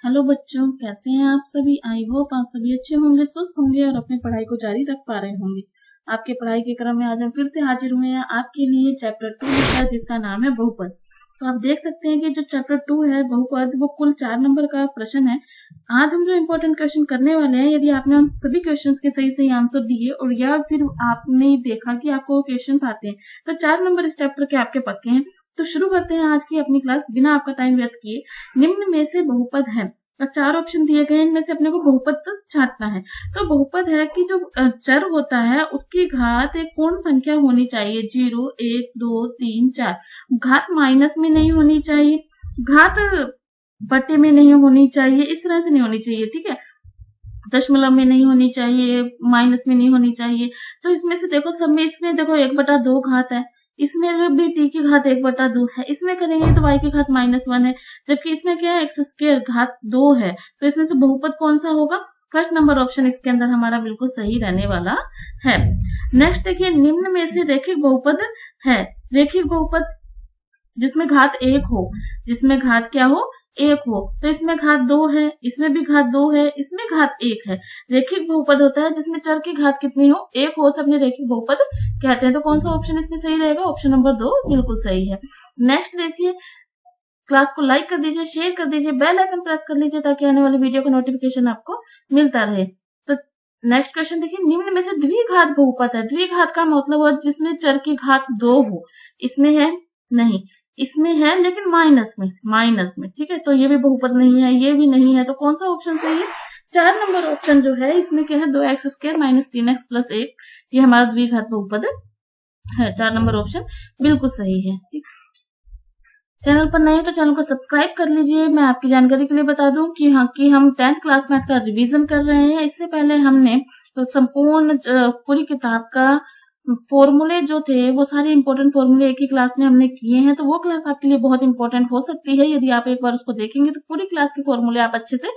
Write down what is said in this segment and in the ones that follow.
Hello बच्चों, कैसे हैं आप सभी। आई होप आप सभी अच्छे होंगे, स्वस्थ होंगे और अपनी पढ़ाई को जारी रख पा रहे होंगे। आपके पढ़ाई के क्रम में आज हम फिर से हाजिर हुए हैं आपके लिए चैप्टर 2 का, जिसका नाम है बहुपद। तो आप देख सकते हैं कि जो चैप्टर 2 है बहुपद, वो कुल 4 नंबर का प्रश्न है। आज हम जो इम्पोर्टेंट क्वेश्चन करने वाले हैं, यदि आपने उन सभी क्वेश्चंस के सही सही आंसर दिए और या फिर आपने देखा कि आपको क्वेश्चंस आते हैं, तो 4 नंबर इस चैप्टर के आपके पक्के हैं। तो शुरू करते हैं आज की अपनी क्लास बिना आपका टाइम व्यर्थ किए। निम्न में से बहुपद है, और 4 ऑप्शन दिए गए हैं, इनमें से अपने को बहुपद तक छांटना है। तो बहुपद है कि जो चर होता है उसकी घात एक पूर्ण संख्या होनी चाहिए, 0, 1, 2, 3, 4। घात माइनस में नहीं होनी चाहिए, घात बटे में नहीं होनी चाहिए, इस तरह से नहीं होनी चाहिए, ठीक है। दशमलव में नहीं होनी चाहिए, माइनस में नहीं होनी चाहिए। तो इसमें से देखो, सब में इसमें देखो 1/2 घात है, इसमें भी t की घात 1/2 है, इसमें करेंगे तो y की घात -1 है, जबकि इसमें क्या है, एक्स स्क्वायर घात 2 है। तो इसमें से बहुपद कौन सा होगा? फर्स्ट नंबर ऑप्शन इसके अंदर हमारा बिल्कुल सही रहने वाला है। नेक्स्ट देखिए, निम्न में से रैखिक बहुपद है। रैखिक बहुपद जिसमें घात 1 हो, जिसमें घात क्या हो, 1 हो। तो इसमें घात 2 है, इसमें भी घात 2 है, इसमें घात 1 है। रैखिक बहुपद होता है जिसमें चर की घात कितनी हो, 1 हो, सब में रैखिक बहुपद कहते हैं। तो कौन सा ऑप्शन इसमें सही रहेगा? ऑप्शन नंबर 2 बिल्कुल सही है। नेक्स्ट देखिए, क्लास को लाइक कर दीजिए, शेयर कर दीजिए, बेल आइकन प्रेस कर लीजिए ताकि आने वाली वीडियो का नोटिफिकेशन आपको मिलता रहे। तो नेक्स्ट क्वेश्चन देखिए, निम्न में से द्विघात बहुपद है। द्विघात का मतलब हुआ जिसमें चर की घात 2 हो। इसमें है नहीं, इसमें है लेकिन माइनस में, ठीक है। तो ये भी बहुपद नहीं है, ये भी नहीं है, तो कौन सा ऑप्शन सही है? 4 नंबर ऑप्शन जो है इसमें क्या है, 2x² - 3x + 1, ये हमारा द्विघात बहुपद है। 4 नंबर ऑप्शन बिल्कुल सही है, ठीक। चैनल पर नए तो चैनल को सब्सक्राइब कर लीजिए। मैं आपकी जानकारी के लिए बता दूं कि हम 10th क्लास मैथ का रिवीजन कर रहे हैं। इससे पहले हमने तो संपूर्ण पूरी किताब का फॉर्मूले जो थे, वो सारे इंपॉर्टेंट फॉर्मूले एक ही क्लास में हमने किए हैं। तो वो क्लास आपके लिए बहुत इंपॉर्टेंट हो सकती है। यदि आप एक बार उसको देखेंगे तो पूरी क्लास के फॉर्मूले आप अच्छे से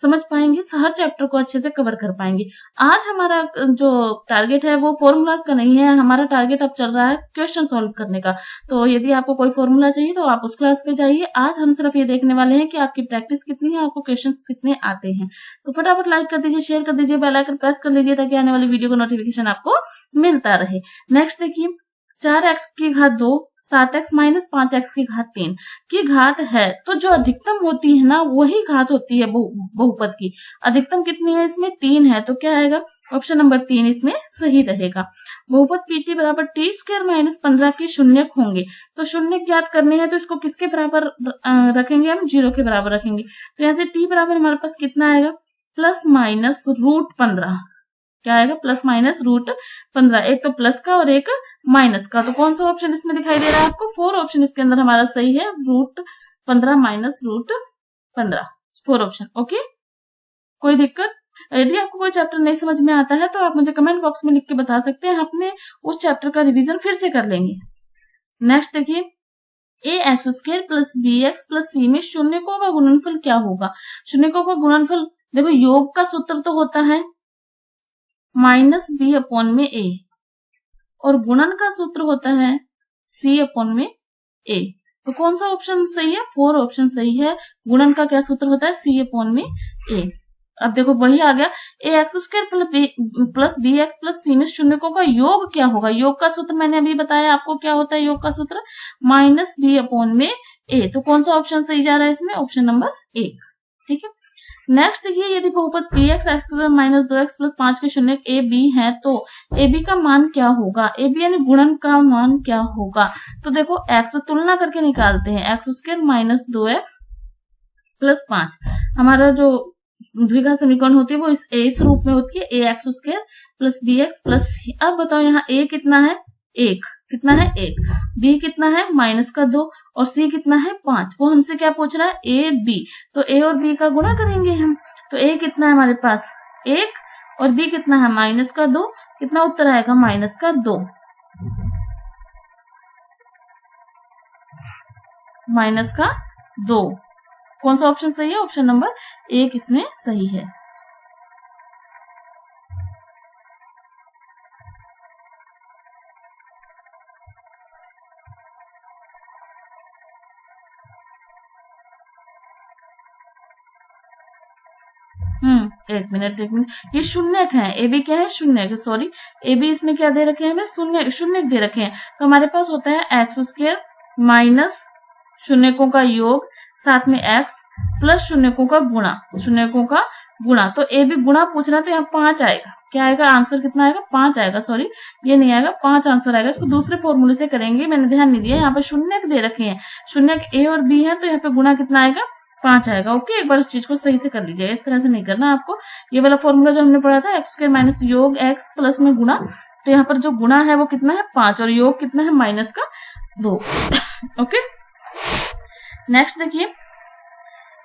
समझ पाएंगे, हर चैप्टर को अच्छे से कवर कर पाएंगे। आज हमारा जो टारगेट है वो फॉर्मूलाज का नहीं है, हमारा टारगेट अब चल रहा है क्वेश्चन सॉल्व करने का। तो यदि आपको कोई फॉर्मूला चाहिए तो आप उस क्लास पे जाइए। आज हम सिर्फ ये देखने वाले हैं कि आपकी प्रैक्टिस कितनी है, आपको क्वेश्चंस कितने आते हैं। तो फटाफट लाइक कर दीजिए, शेयर कर दीजिए, बेल आइकन प्रेस कर लीजिए ताकि आने वाली वीडियो का नोटिफिकेशन आपको मिलता रहे। नेक्स्ट देखिए, 4x की घात 2, 7x - 5x की घात 3 की घात है, तो जो अधिकतम होती है ना, वही घात होती है बहुपद की। अधिकतम कितनी है? इसमें 3 है, तो क्या आएगा? ऑप्शन नंबर 3 इसमें सही रहेगा। बहुपद pt बराबर t² - 15 के शून्यक होंगे। तो शून्यक ज्ञात करने हैं तो इसको किसके बराबर रखेंगे? हम 0 के बराबर रखेंगे। तो यहाँ से t बराबर हमारे पास कितना आएगा? +- √15। क्या आएगा? +- एक तो प्लस का और एक माइनस का। तो कौन सा ऑप्शन इसमें दिखाई दे रहा है आपको? 4 ऑप्शन इसके अंदर हमारा सही है। √15 - √15, 4 ऑप्शन। ओके, कोई दिक्कत? यदि आपको कोई चैप्टर नहीं समझ में आता है तो आप मुझे कमेंट बॉक्स में लिख के बता सकते हैं, अपने उस चैप्टर का रिवीजन फिर से कर लेंगे। नेक्स्ट देखिए, ax² + bx + c में शून्यकों का गुणनफल क्या होगा? शून्यकों का गुणनफल देखो, योग का सूत्र तो होता है -b/a, और गुणन का सूत्र होता है c/a। तो कौन सा ऑप्शन सही है? 4 ऑप्शन सही है। गुणन का क्या सूत्र होता है? c/a। अब देखो वही आ गया, ax² + bx + c में शून्यकों का योग क्या होगा? योग का सूत्र मैंने अभी बताया आपको क्या होता है। योग का सूत्र -b/a। तो कौन सा ऑप्शन सही जा रहा है इसमें? ऑप्शन नंबर 1, ठीक है। नेक्स्ट देखिए, यदि बहुपद px - 2x + 5 के शून्यक a b है तो a b का मान क्या होगा? a b यानी गुणन का मान क्या होगा? तो देखो, x तुलना करके निकालते हैं। x² - 2x + 5, हमारा जो द्विघात समीकरण होती है वो इस रूप में होती है, ax² + bx + c। अब बताओ, यहाँ a कितना है? 1। कितना है? 1। b कितना है? -2। और c कितना है? 5। वो हमसे क्या पूछ रहा है? a b। तो a और b का गुणा करेंगे हम। तो a कितना है हमारे पास? 1, और b कितना है? -2। कितना उत्तर आएगा? -2। -2। कौन सा ऑप्शन सही है? ऑप्शन नंबर 1 इसमें सही है। एक मिनट ये शून्यक है, ए बी क्या है, शून्यक, सॉरी ए बी इसमें क्या दे रखे हैं हमें, शून्यक दे रखे हैं। तो हमारे पास होता है एक्स स्क्वायर माइनस शून्यकों का योग साथ में एक्स प्लस शून्यकों का गुणा। तो ए बी गुणा पूछना, तो यहाँ 5 आएगा। क्या आएगा आंसर, कितना आएगा, 5 आएगा, सॉरी ये नहीं आएगा, 5 आंसर आएगा। इसको दूसरे फॉर्मूले से करेंगे, मैंने ध्यान नहीं दिया, यहाँ पे शून्यक दे रखे हैं, शून्यक ए और बी है, तो यहाँ पे गुणा कितना आएगा, 5 आएगा। ओके, एक बार इस चीज को सही से कर लीजिएगा, इस तरह से नहीं करना आपको। ये वाला फॉर्मूला जो हमने पढ़ा था एक्स स्क्वायर माइनस योग एक्स प्लस में गुणा, तो यहाँ पर जो गुणा है वो कितना है, 5 और योग कितना है, माइनस का 2। ओके, नेक्स्ट देखिए,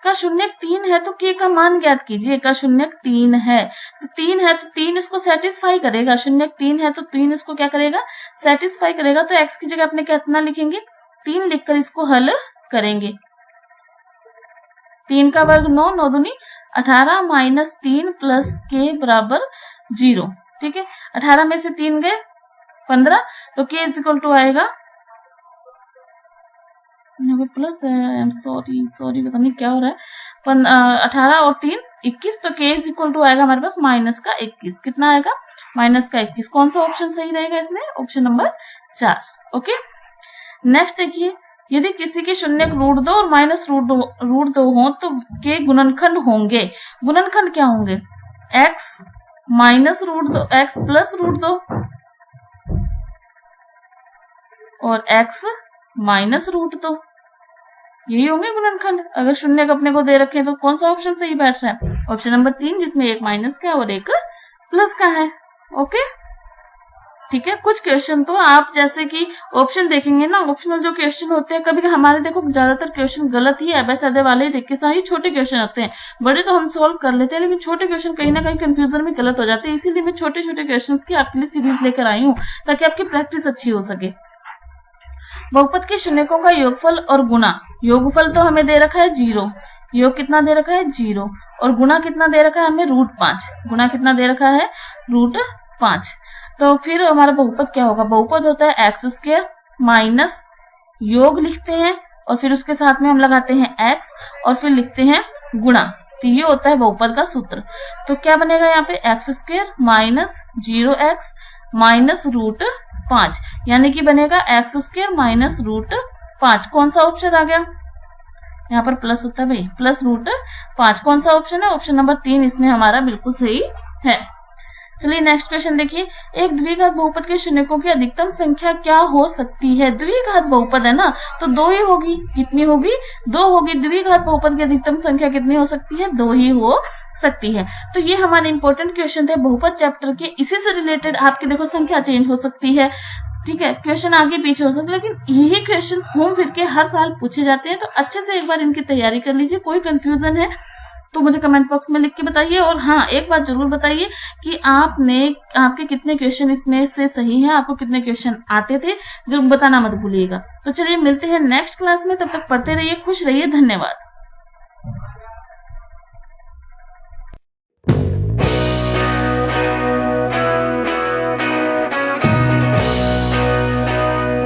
का शून्यक 3 है तो के का मान ज्ञात कीजिए। का शून्यक 3 है तो 3 है तो 3 इसको सेटिस्फाई करेगा। शून्यक 3 है तो 3 इसको क्या करेगा, सेटिस्फाई करेगा। तो एक्स की जगह अपने कितना लिखेंगे, 3 लिखकर इसको हल करेंगे। 3 का वर्ग 9, 9 दूनी 18 माइनस 3 प्लस के बराबर 0। ठीक है, 18 में से 3 गए 15, तो के इज इक्वल टू आएगा, यहाँ पे प्लस है, आई एम सॉरी पता नहीं क्या हो रहा है, 18 और 3 21, तो के इज इक्वल टू आएगा हमारे पास माइनस का 21। कितना आएगा, माइनस का 21। कौन सा ऑप्शन सही रहेगा इसमें, ऑप्शन नंबर 4। ओके, नेक्स्ट देखिए, यदि किसी के शून्यक √2 और माइनस √2 हो तो के गुणनखंड होंगे। गुणनखंड क्या होंगे, x माइनस √2, x प्लस √2 और x माइनस √2, यही होंगे गुणनखंड। अगर शून्यक अपने को दे रखे हैं तो कौन सा ऑप्शन सही बैठ रहा है, ऑप्शन नंबर 3, जिसमें एक माइनस का और एक प्लस का है। ओके, ठीक है। कुछ क्वेश्चन तो आप जैसे कि ऑप्शन देखेंगे ना, ऑप्शनल जो क्वेश्चन होते हैं, कभी हमारे देखो ज्यादातर क्वेश्चन गलत ही है, सादे वाले ही देख के सारे छोटे क्वेश्चन होते हैं, बड़े तो हम सॉल्व कर लेते हैं, लेकिन छोटे क्वेश्चन कहीं ना कहीं कंफ्यूजन में गलत हो जाते हैं। इसीलिए मैं छोटे छोटे क्वेश्चन की आपके लिए सीरीज लेकर आई हूँ, ताकि आपकी प्रैक्टिस अच्छी हो सके। बहुपद के शून्यकों का योगफल और गुणा। योगफल तो हमें दे रखा है 0, योग कितना दे रखा है 0, और गुणा कितना दे रखा है हमें √5। गुणा कितना दे रखा है √5। तो फिर हमारा बहुपद क्या होगा, बहुपद होता है एक्स स्क्वायर माइनस योग लिखते हैं और फिर उसके साथ में हम लगाते हैं x और फिर लिखते हैं गुणा। तो ये होता है बहुपद का सूत्र। तो क्या बनेगा यहाँ पे x square minus 0x minus √5, यानी कि बनेगा एक्स स्क्वायर माइनस √5। कौन सा ऑप्शन आ गया, यहाँ पर प्लस होता है भाई, प्लस √5। कौन सा ऑप्शन है, ऑप्शन नंबर 3 इसमें हमारा बिल्कुल सही है। चलिए नेक्स्ट क्वेश्चन देखिए, एक द्विघात बहुपद के शून्यकों की अधिकतम संख्या क्या हो सकती है। द्विघात बहुपद है ना, तो 2 ही होगी। कितनी होगी, 2 होगी। द्विघात बहुपद की अधिकतम संख्या कितनी हो सकती है, 2 ही हो सकती है। तो ये हमारे इंपॉर्टेंट क्वेश्चन थे बहुपद चैप्टर के। इसी से रिलेटेड आपकी देखो संख्या चेंज हो सकती है, ठीक है, क्वेश्चन आगे पीछे हो सकते हैं, लेकिन यही क्वेश्चन घूम फिर के हर साल पूछे जाते हैं। तो अच्छे से एक बार इनकी तैयारी कर लीजिए। कोई कंफ्यूजन है तो मुझे कमेंट बॉक्स में लिख के बताइए। और हाँ, एक बात जरूर बताइए कि आपके कितने क्वेश्चन इसमें से सही हैं, आपको कितने क्वेश्चन आते थे, जरूर बताना मत भूलिएगा। तो चलिए मिलते हैं नेक्स्ट क्लास में, तब तक पढ़ते रहिए, खुश रहिए, धन्यवाद।